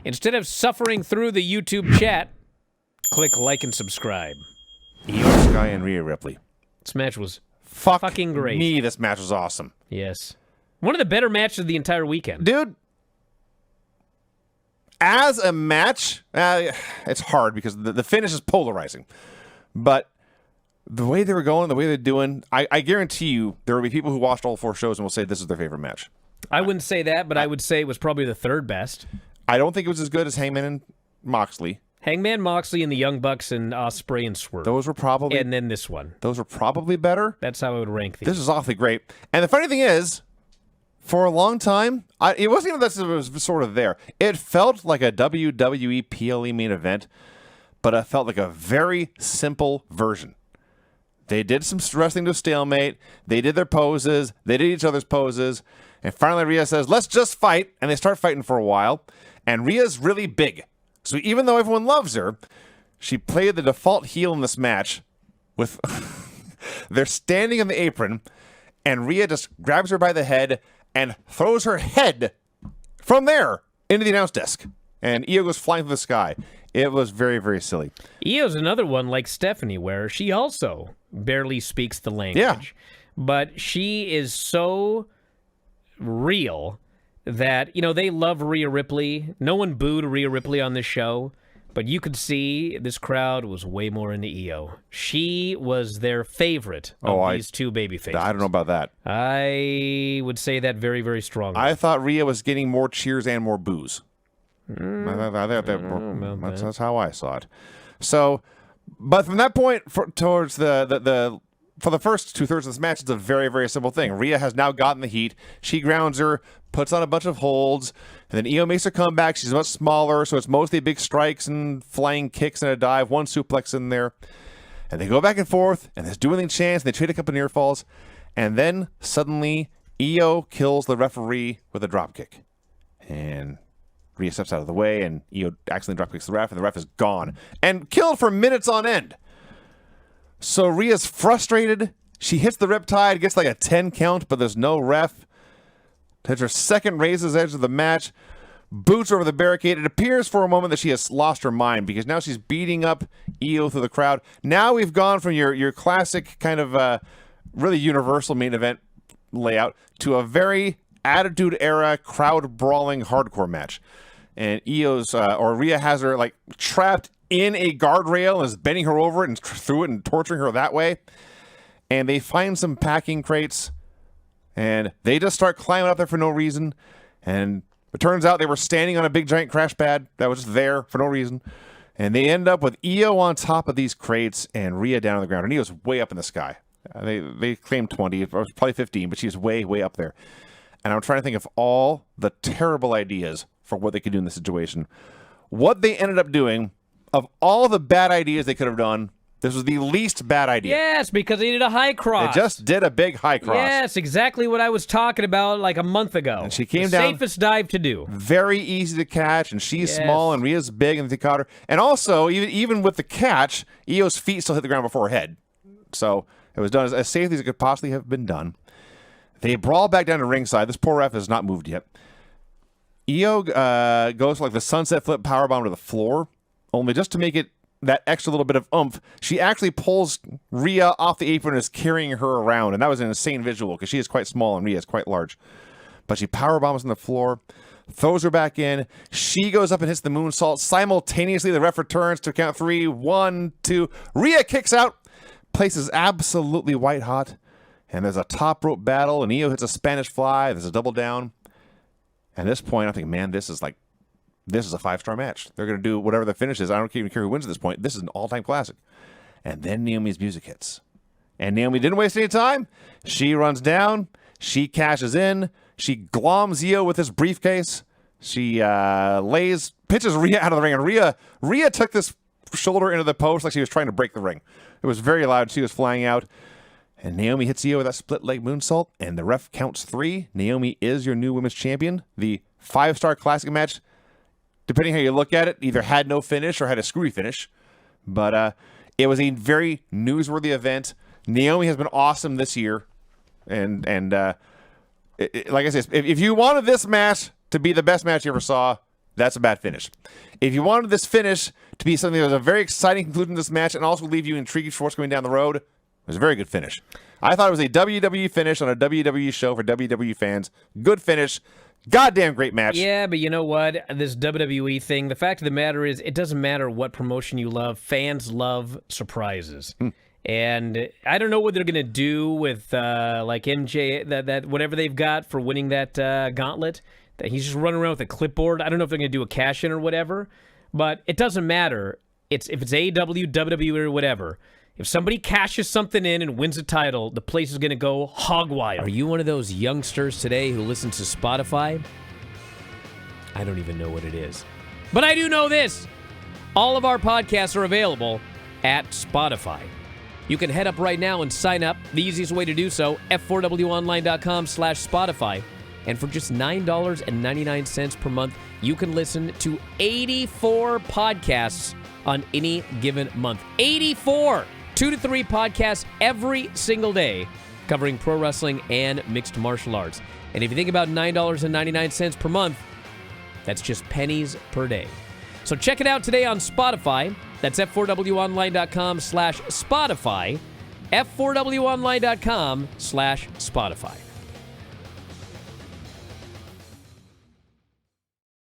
Instead of suffering through the YouTube chat, click like and subscribe. Io Sky and Rhea Ripley. This match was Fuck fucking great. me, this match was awesome. Yes. One of the better matches of the entire weekend. Dude, as a match, it's hard because the finish is polarizing. But the way they were going, the way they're doing, I guarantee you there will be people who watched all 4 shows and will say this is their favorite match. I wouldn't say that, but I would say it was probably the third best. I don't think it was as good as Hangman and Moxley. Hangman Moxley and the Young Bucks and Ospreay and Swerve. Those were probably... And then this one. Those were probably better. That's how I would rank these. This is awfully great. And the funny thing is, for a long time, it wasn't even that it was sort of there. It felt like a WWE PLE main event, but it felt like a very simple version. They did some wrestling to a stalemate. They did their poses. They did each other's poses. And finally, Rhea says, let's just fight. And they start fighting for a while. And Rhea's really big. So even though everyone loves her, she played the default heel in this match with... They're standing on the apron, and Rhea just grabs her by the head and throws her head from there into the announce desk. And Io goes flying through the sky. It was very, very silly. Io's another one like Stephanie, where she also barely speaks the language. Yeah. But she is so real that, you know, they love Rhea Ripley. No one booed Rhea Ripley on this show, but you could see this crowd was way more into Io. She was their favorite of these two babyfaces. I don't know about that. I would say that very, very strongly. I thought Rhea was getting more cheers and more boos. That's how I saw it. So, but from that point towards for the first 2/3 of this match, it's a very, very simple thing. Rhea has now gotten the heat. She grounds her, puts on a bunch of holds, and then Io makes her come back. She's much smaller, so it's mostly big strikes and flying kicks and a dive, one suplex in there. And they go back and forth, and there's doing chance, and they trade a couple near falls. And then suddenly, Io kills the referee with a dropkick. And Rhea steps out of the way, and Io accidentally dropkicks the ref, and the ref is gone. And killed for minutes on end. So Rhea's frustrated. She hits the riptide, gets like a 10 count, but there's no ref. Hits her second razor's edge of the match. Boots over the barricade. It appears for a moment that she has lost her mind because now she's beating up Io through the crowd. Now we've gone from your classic kind of really universal main event layout to a very Attitude Era crowd brawling hardcore match. And Rhea has her like trapped in a guardrail and is bending her over it and through it and torturing her that way. And they find some packing crates and they just start climbing up there for no reason. And it turns out they were standing on a big giant crash pad that was just there for no reason. And they end up with Io on top of these crates and Rhea down on the ground. And Io's way up in the sky. They claimed 20, it was probably 15, but she's way, way up there. And I'm trying to think of all the terrible ideas for what they could do in this situation. What they ended up doing, of all the bad ideas they could have done, this was the least bad idea. Yes, because they did a high cross. They just did a big high cross. Yes, exactly what I was talking about like a month ago. And she came the down. Safest dive to do. Very easy to catch, and she's small, and Rhea's big, and they caught her. And also, even with the catch, Io's feet still hit the ground before her head. So it was done as safely as it could possibly have been done. They brawl back down to ringside. This poor ref has not moved yet. Io goes for like the sunset flip powerbomb to the floor, only just to make it that extra little bit of oomph, she actually pulls Rhea off the apron and is carrying her around, and that was an insane visual because she is quite small and Rhea is quite large. But she powerbombs on the floor, throws her back in. She goes up and hits the moonsault. Simultaneously, the ref returns to count 3. 1, 2. Rhea kicks out. Place is absolutely white hot. And there's a top rope battle, and Io hits a Spanish fly. There's a double down. At this point, I think, man, this is a 5-star match. They're going to do whatever the finish is. I don't even care who wins at this point. This is an all-time classic. And then Naomi's music hits. And Naomi didn't waste any time. She runs down. She cashes in. She gloms Io with this briefcase. She pitches Rhea out of the ring. And Rhea took this shoulder into the post like she was trying to break the ring. It was very loud. She was flying out. And Naomi hits Io with that split leg moonsault. And the ref counts 3. Naomi is your new women's champion. The 5-star classic match, depending how you look at it, either had no finish or had a screwy finish. But it was a very newsworthy event. Naomi has been awesome this year. And like I said, if you wanted this match to be the best match you ever saw, That's a bad finish. If you wanted this finish to be something that was a very exciting conclusion to this match and also leave you intrigued for what's going down the road, it was a very good finish. I thought it was a WWE finish on a WWE show for WWE fans. Good finish. Goddamn great match. Yeah, but you know what? This WWE thing, the fact of the matter is, it doesn't matter what promotion you love. Fans love surprises. And I don't know what they're going to do with like MJ, that whatever they've got for winning that gauntlet. That he's just running around with a clipboard. I don't know if they're going to do a cash-in or whatever. But it doesn't matter. If it's AEW, WWE, or whatever. If somebody cashes something in and wins a title, the place is going to go hog wild. Are you one of those youngsters today who listens to Spotify? I don't even know what it is. But I do know this. All of our podcasts are available at Spotify. You can head up right now and sign up. The easiest way to do so, f4wonline.com/Spotify. And for just $9.99 per month, you can listen to 84 podcasts on any given month. 84! 2 to 3 podcasts every single day covering pro wrestling and mixed martial arts. And if you think about $9.99 per month, that's just pennies per day. So check it out today on Spotify. That's f4wonline.com/Spotify. f4wonline.com/Spotify.